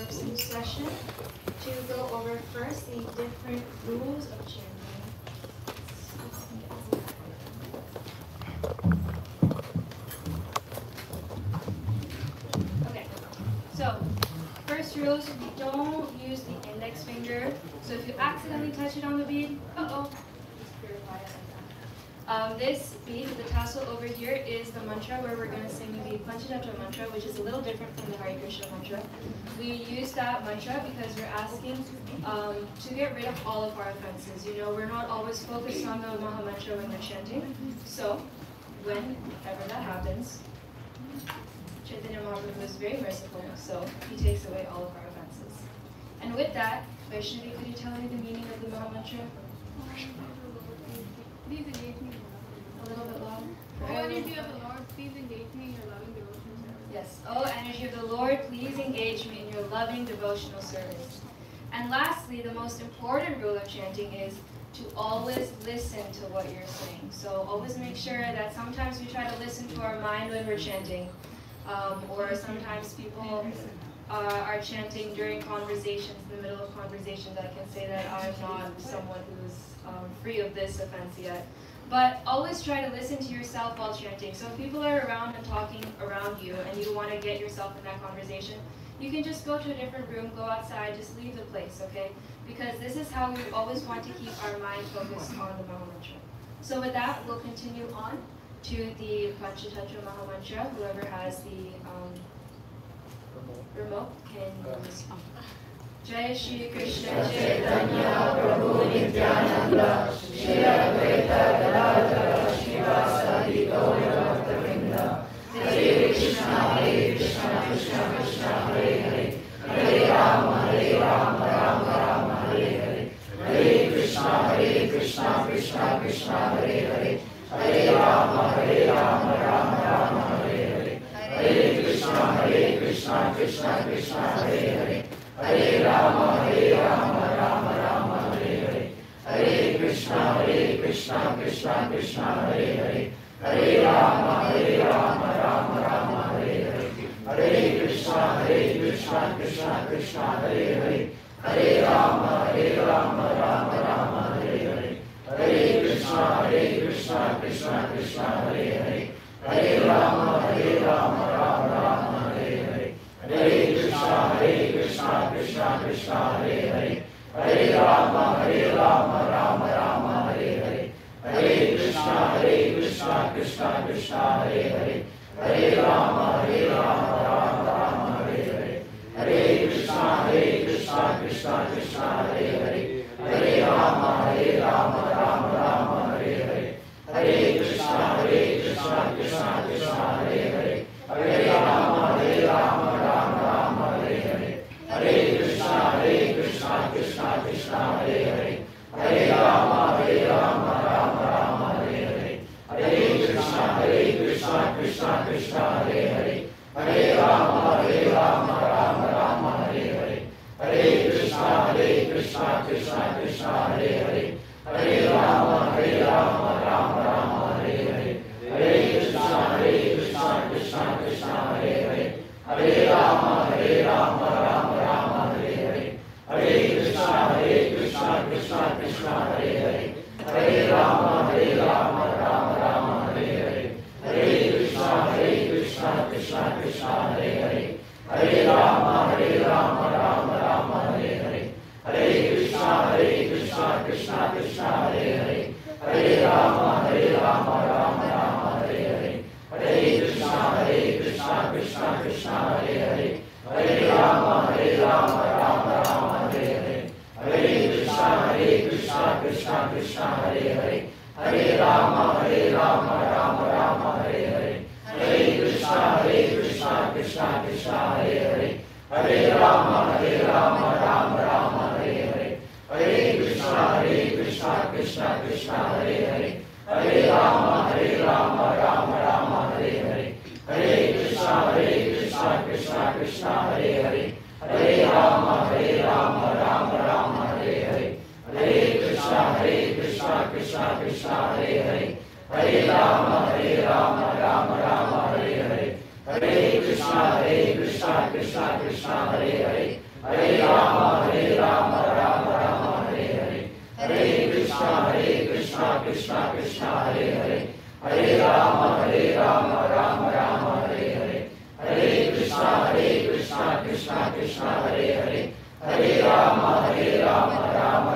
up some session to go over first the different rules of chanting. Okay, so first rules, we don't use the index finger. So if you accidentally touch it on the bead, just purify it like that. This bead, the tassel over here, is the mantra where we're going to sing the Panchatattva mantra, which is a little different from the Hare Krishna mantra. We use that mantra because we're asking to get rid of all of our offenses. You know, we're not always focused on the Maha mantra when we're chanting. So, whenever that happens, Chaitanya Mahaprabhu is very merciful, so he takes away all of our offenses. And with that, Vaishnavi, could you tell me the meaning of the Maha mantra? Please engage me. A little bit louder. Oh, energy of the Lord, please engage me in your loving devotional service. Yes. Oh, energy of the Lord, please engage me in your loving devotional service. And lastly, the most important rule of chanting is to always listen to what you're saying. So always make sure that sometimes we try to listen to our mind when we're chanting. Or sometimes people are chanting during conversations, in the middle of conversations. I can say that I'm not someone who's free of this offense yet. But always try to listen to yourself while chanting. So if people are around and talking around you and you want to get yourself in that conversation, you can just go to a different room, go outside, just leave the place, okay? Because this is how we always want to keep our mind focused on the Maha Mantra. So with that, we'll continue on to the Panchatattva Maha Mantra. Whoever has the remote can use. Jai Shri Krishna Chaitanya Prabhu Nityananda Shri Advaita Gadadhara Srivasadi Gaura Bhaktavrinda Hare Krishna Krishna Krishna Hare Hare Hare Rama Rama Rama Hare Hare Hare Krishna Krishna Krishna Hare Hare Hare Rama Rama Hare Hare Hare Krishna Krishna Krishna Hare Hare Hare Rama Rama Hare Hare Hare Krishna Krishna Krishna Hare Hare Hare Rama Rama Hare Hare Hare Krishna Krishna Krishna Hare Hare Hare Rama Rama Hare Hare Hare Krishna Krishna Krishna Hare Hare Hare Rama Rama Hare Hare Hare Krishna Krishna Krishna Hare Hare Hare Rama Rama Hare Hare Hare Krishna Krishna Krishna Hare Hare Hare Rama Rama Hare Hare Hare Krishna Krishna Krishna Hare Hare Hare Rama Rama Hare Hare Hare Krishna Krishna Krishna Hare Hare Hare Rama Rama Hare Hare Hare Krishna Krishna Krishna Hare Hare Hare Rama Rama Hare Hare Hare Krishna Krishna Krishna Hare Hare Hare Rama Rama Hare Hare Hare Krishna Krishna Krishna Hare Hare Hare Rama Rama Hare Hare Hare Krishna Krishna Krishna Hare Hare Hare Rama Rama Hare Hare Hare Krishna Krishna Krishna Hare Hare Hare Rama Rama Hare Hare Hare Krishna Krishna Krishna Hare Hare Hare Rama Rama Hare Hare Hare Krishna Krishna Krishna Hare Hare Hare Rama Rama Hare Hare Hare Krishna Krishna Krishna Hare Hare Hare Rama Rama Hare Hare Hare Krishna Krishna Krishna Hare Hare Hare Rama Rama Hare Hare Hare Krishna Krishna Krishna Hare Hare Hare Rama Rama Hare Hare Hare Krishna Krishna Krishna Hare Hare Hare Rama Rama Hare Hare Hare Krishna Krishna Krishna Hare Hare Hare Rama Rama Hare Hare Hare Krishna Krishna Krishna Hare Hare Hare Rama Rama Hare Hare Hare Krishna Krishna Krishna Hare Hare Hare Rama, Rama Rama, Hare Hare. Hare Krishna, Krishna Krishna, Hare Hare. Hare Rama, Rama Rama, Hare Hare. Hare Krishna, Krishna Krishna, Hare Hare. Hare Rama, Rama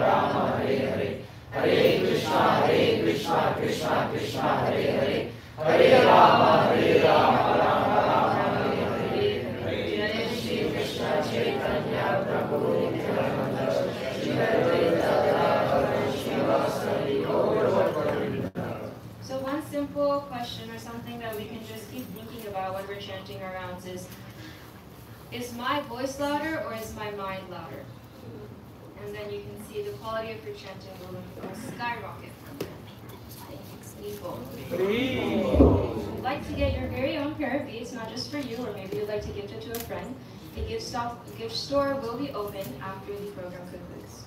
Rama, Hare Hare. Hare Krishna, Krishna Krishna, Hare Hare. Hare Rama, Rama Rama, Hare Hare. Hare Shri Krishna Chaitanya Prabhu Nityananda, Shri Advaita Gadadhara Srivasadi Gaura Bhakta. So one simple question or something that we can just keep thinking about when we're chanting our rounds is my voice louder or is my mind louder? And then you can see the quality of your chanting will skyrocket from there. If you'd like to get your very own pair of beads, not just for you, or maybe you'd like to gift it to a friend, the gift store will be open after the program concludes.